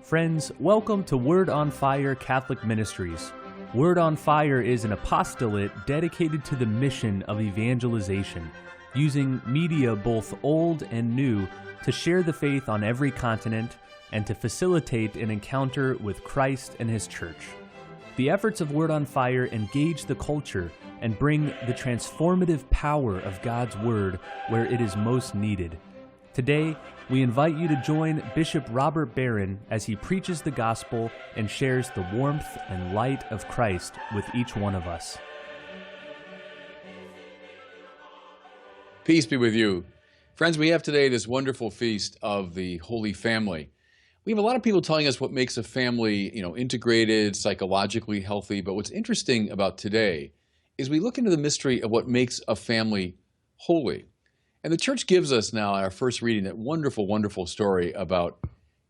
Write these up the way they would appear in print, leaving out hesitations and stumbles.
Friends, welcome to Word on Fire Catholic Ministries. Word on Fire is an apostolate dedicated to the mission of evangelization, using media both old and new to share the faith on every continent and to facilitate an encounter with Christ and His Church. The efforts of Word on Fire engage the culture and bring the transformative power of God's Word where it is most needed. Today, we invite you to join Bishop Robert Barron as he preaches the gospel and shares the warmth and light of Christ with each one of us. Peace be with you. Friends, we have today this wonderful feast of the Holy Family. We have a lot of people telling us what makes a family, integrated, psychologically healthy. But what's interesting about today is we look into the mystery of what makes a family holy. And the church gives us now in our first reading that wonderful, wonderful story about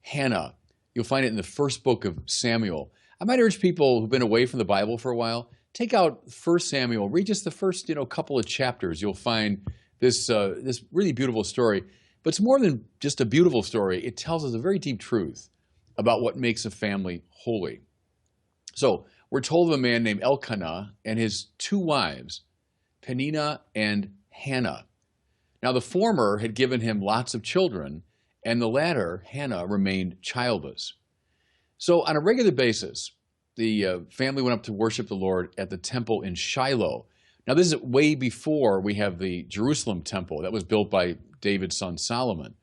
Hannah. You'll find it in the first book of Samuel. I might urge people who've been away from the Bible for a while, take out 1 Samuel, read just the first couple of chapters. You'll find this really beautiful story. But it's more than just a beautiful story. It tells us a very deep truth about what makes a family holy. So we're told of a man named Elkanah and his two wives, Peninnah and Hannah. Now the former had given him lots of children, and the latter, Hannah, remained childless. So on a regular basis, the family went up to worship the Lord at the temple in Shiloh. Now this is way before we have the Jerusalem temple that was built by David's son Solomon.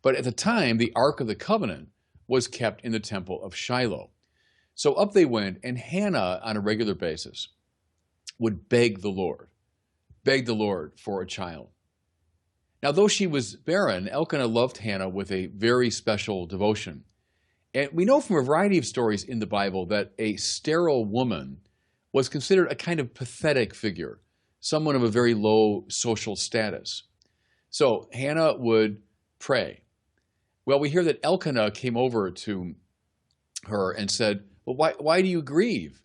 But at the time, the Ark of the Covenant was kept in the temple of Shiloh. So up they went, and Hannah, on a regular basis, would beg the Lord for a child. Now, though she was barren, Elkanah loved Hannah with a very special devotion. And we know from a variety of stories in the Bible that a sterile woman was considered a kind of pathetic figure, someone of a very low social status. So Hannah would pray. Well, we hear that Elkanah came over to her and said, "Well, why do you grieve?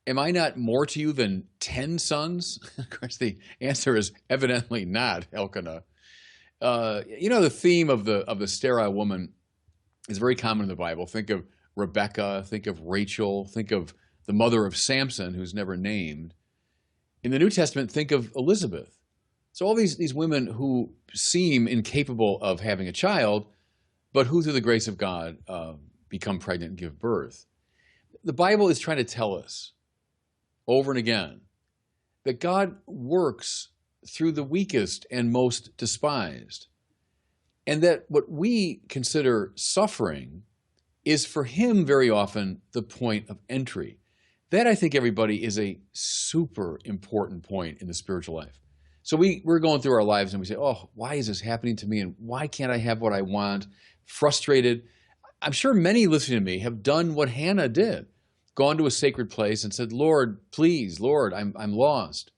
Am I not more to you than 10 sons?" Of course, the answer is evidently not, Elkanah. The theme of the sterile woman is very common in the Bible. Think of Rebecca, think of Rachel, think of the mother of Samson, who's never named. In the New Testament, think of Elizabeth. So all these women who seem incapable of having a child, but who through the grace of God become pregnant and give birth. The Bible is trying to tell us over and again that God works through the weakest and most despised. And that what we consider suffering is for Him very often the point of entry. That, I think, everybody, is a super important point in the spiritual life. So we're going through our lives and we say, oh, why is this happening to me? And why can't I have what I want? Frustrated. I'm sure many listening to me have done what Hannah did, gone to a sacred place and said, Lord, please, Lord, I'm lost.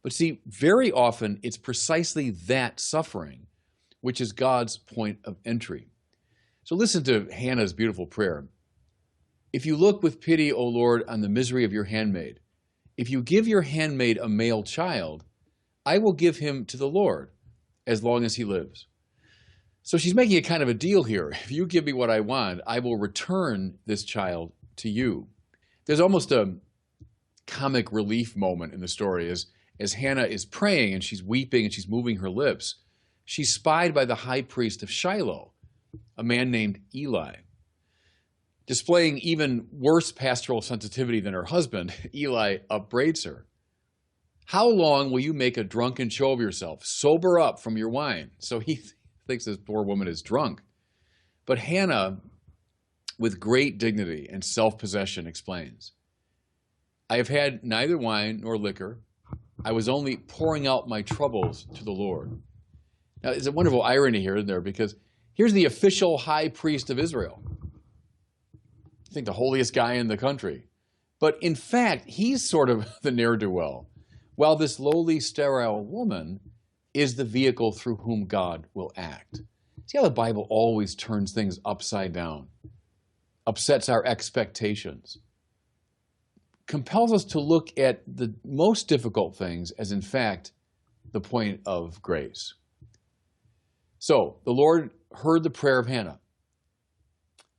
But see, very often it's precisely that suffering which is God's point of entry. So listen to Hannah's beautiful prayer. If you look with pity, O Lord, on the misery of your handmaid, if you give your handmaid a male child, I will give him to the Lord as long as he lives. So she's making a kind of a deal here. If you give me what I want, I will return this child to you. There's almost a comic relief moment in the story as Hannah is praying and she's weeping and she's moving her lips. She's spied by the high priest of Shiloh, a man named Eli. Displaying even worse pastoral sensitivity than her husband, Eli upbraids her. How long will you make a drunken show of yourself? Sober up from your wine. So he thinks this poor woman is drunk. But Hannah, with great dignity and self-possession, explains, I have had neither wine nor liquor. I was only pouring out my troubles to the Lord. Now, there's a wonderful irony here, isn't there? Because here's the official high priest of Israel. I think the holiest guy in the country. But in fact, he's sort of the ne'er-do-well, while this lowly, sterile woman is the vehicle through whom God will act. See how the Bible always turns things upside down, upsets our expectations, compels us to look at the most difficult things as, in fact, the point of grace. So the Lord heard the prayer of Hannah.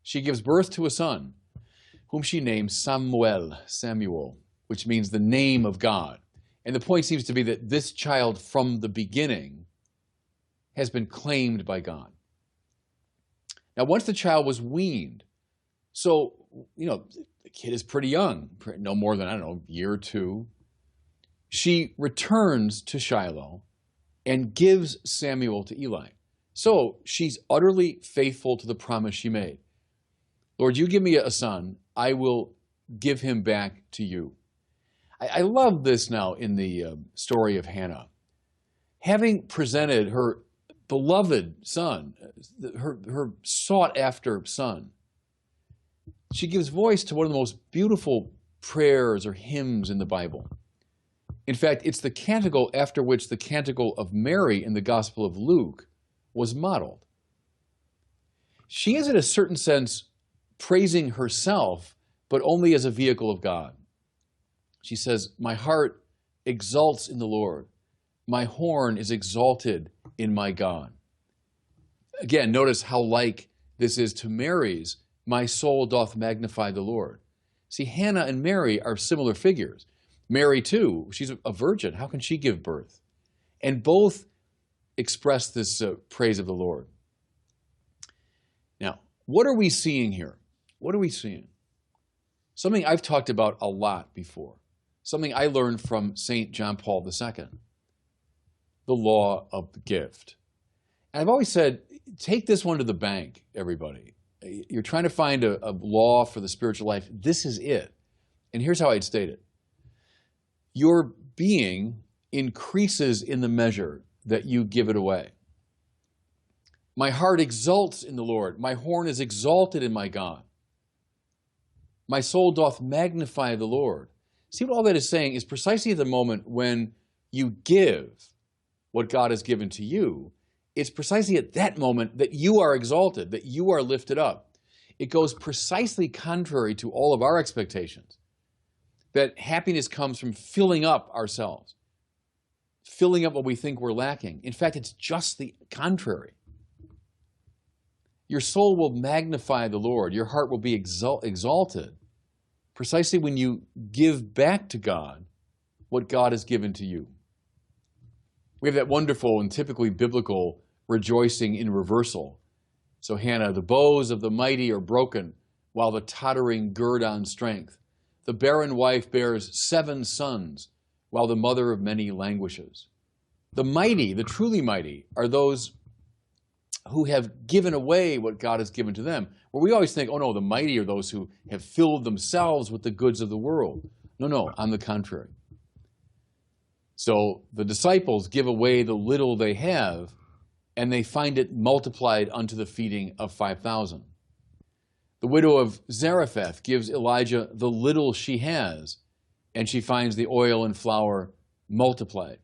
She gives birth to a son, whom she names Samuel, which means the name of God. And the point seems to be that this child from the beginning has been claimed by God. Now, once the child was weaned, so, the kid is pretty young, no more than, a year or two. She returns to Shiloh and gives Samuel to Eli. So she's utterly faithful to the promise she made. Lord, you give me a son, I will give him back to you. I love this now in the story of Hannah. Having presented her beloved son, her sought-after son, she gives voice to one of the most beautiful prayers or hymns in the Bible. In fact, it's the canticle after which the canticle of Mary in the Gospel of Luke was modeled. She is, in a certain sense, praising herself, but only as a vehicle of God. She says, "My heart exults in the Lord. My horn is exalted in my God." Again, notice how like this is to Mary's, "My soul doth magnify the Lord." See, Hannah and Mary are similar figures. Mary, too, she's a virgin. How can she give birth? And both express this praise of the Lord. Now, what are we seeing here? What are we seeing? Something I've talked about a lot before. Something I learned from St. John Paul II. The law of the gift. And I've always said, take this one to the bank, everybody. You're trying to find a law for the spiritual life. This is it. And here's how I'd state it. Your being increases in the measure that you give it away. My heart exults in the Lord. My horn is exalted in my God. My soul doth magnify the Lord. See what all that is saying is precisely at the moment when you give what God has given to you, it's precisely at that moment that you are exalted, that you are lifted up. It goes precisely contrary to all of our expectations, that happiness comes from filling up ourselves, filling up what we think we're lacking. In fact, it's just the contrary. Your soul will magnify the Lord. Your heart will be exalted precisely when you give back to God what God has given to you. We have that wonderful and typically biblical rejoicing in reversal. So Hannah, the bows of the mighty are broken, while the tottering gird on strength. The barren wife bears 7 sons, while the mother of many languishes. The mighty, the truly mighty, are those who have given away what God has given to them. Where we always think, oh no, the mighty are those who have filled themselves with the goods of the world. No, on the contrary. So the disciples give away the little they have, and they find it multiplied unto the feeding of 5,000. The widow of Zarephath gives Elijah the little she has, and she finds the oil and flour multiplied.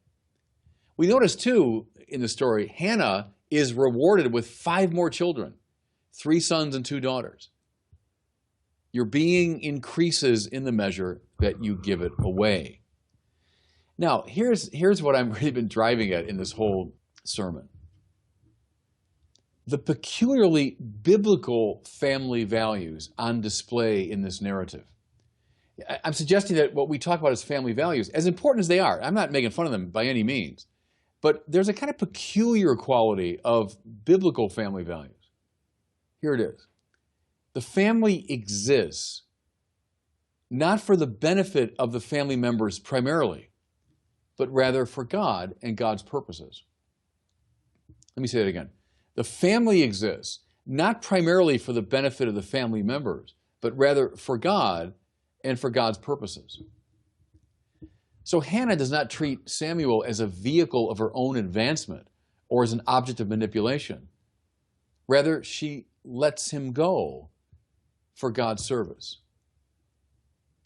We notice too in the story, Hannah is rewarded with 5 more children, 3 sons and 2 daughters. Your being increases in the measure that you give it away. Now, here's what I've really been driving at in this whole sermon. The peculiarly biblical family values on display in this narrative. I'm suggesting that what we talk about as family values, as important as they are, I'm not making fun of them by any means, but there's a kind of peculiar quality of biblical family values. Here it is. The family exists not for the benefit of the family members primarily, but rather for God and God's purposes. Let me say that again. The family exists not primarily for the benefit of the family members, but rather for God and for God's purposes. So Hannah does not treat Samuel as a vehicle of her own advancement or as an object of manipulation. Rather, she lets him go for God's service.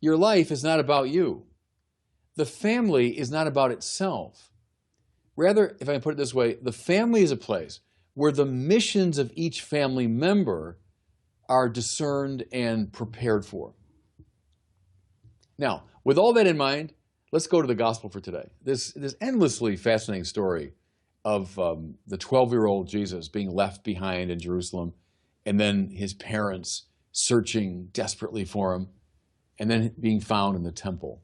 Your life is not about you. The family is not about itself. Rather, if I can put it this way, the family is a place where the missions of each family member are discerned and prepared for. Now, with all that in mind, let's go to the gospel for today. This endlessly fascinating story of the 12-year-old Jesus being left behind in Jerusalem and then his parents searching desperately for him, and then being found in the temple.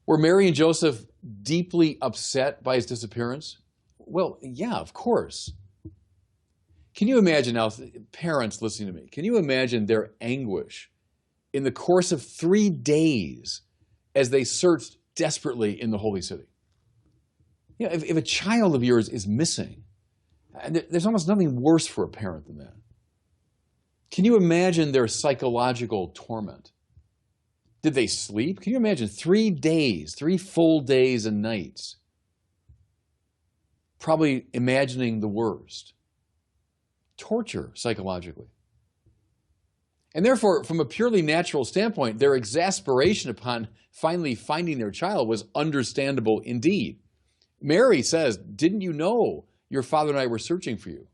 Were Mary and Joseph deeply upset by his disappearance? Well, yeah, of course. Can you imagine now, parents listening to me, can you imagine their anguish in the course of 3 days as they searched desperately in the holy city? You know, if a child of yours is missing, there's almost nothing worse for a parent than that. Can you imagine their psychological torment? Did they sleep? Can you imagine 3 days, 3 full days and nights, probably imagining the worst? Torture psychologically. And therefore, from a purely natural standpoint, their exasperation upon finally finding their child was understandable indeed. Mary says, "Didn't you know your father and I were searching for you?"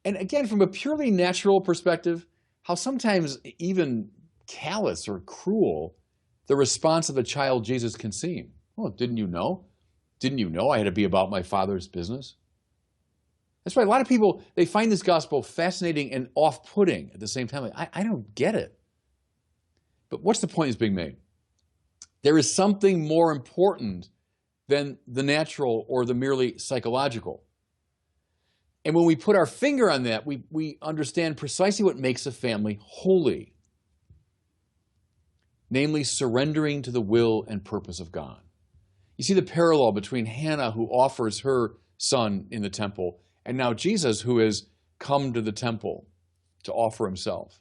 And again, from a purely natural perspective, how sometimes even callous or cruel the response of a child Jesus can seem. "Oh, didn't you know? Didn't you know I had to be about my Father's business?" That's why a lot of people, they find this gospel fascinating and off-putting at the same time. Like, I don't get it. But what's the point that's being made? There is something more important than the natural or the merely psychological. And when we put our finger on that, we understand precisely what makes a family holy. Namely, surrendering to the will and purpose of God. You see the parallel between Hannah, who offers her son in the temple, and now Jesus, who has come to the temple to offer himself.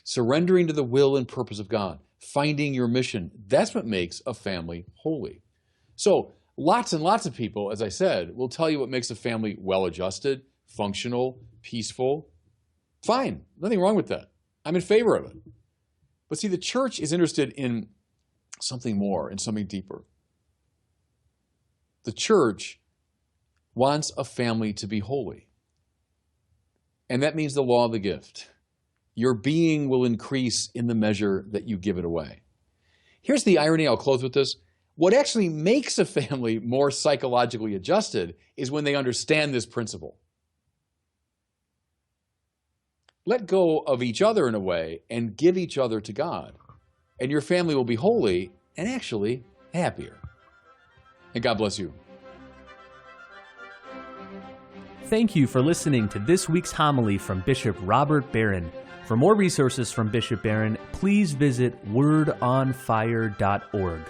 Surrendering to the will and purpose of God, finding your mission, that's what makes a family holy. So lots and lots of people, as I said, will tell you what makes a family well-adjusted, functional, peaceful. Fine, nothing wrong with that. I'm in favor of it. But see, the church is interested in something more, in something deeper. The church wants a family to be holy. And that means the law of the gift. Your being will increase in the measure that you give it away. Here's the irony, I'll close with this. What actually makes a family more psychologically adjusted is when they understand this principle. Let go of each other in a way and give each other to God. And your family will be holy and actually happier. And God bless you. Thank you for listening to this week's homily from Bishop Robert Barron. For more resources from Bishop Barron, please visit wordonfire.org.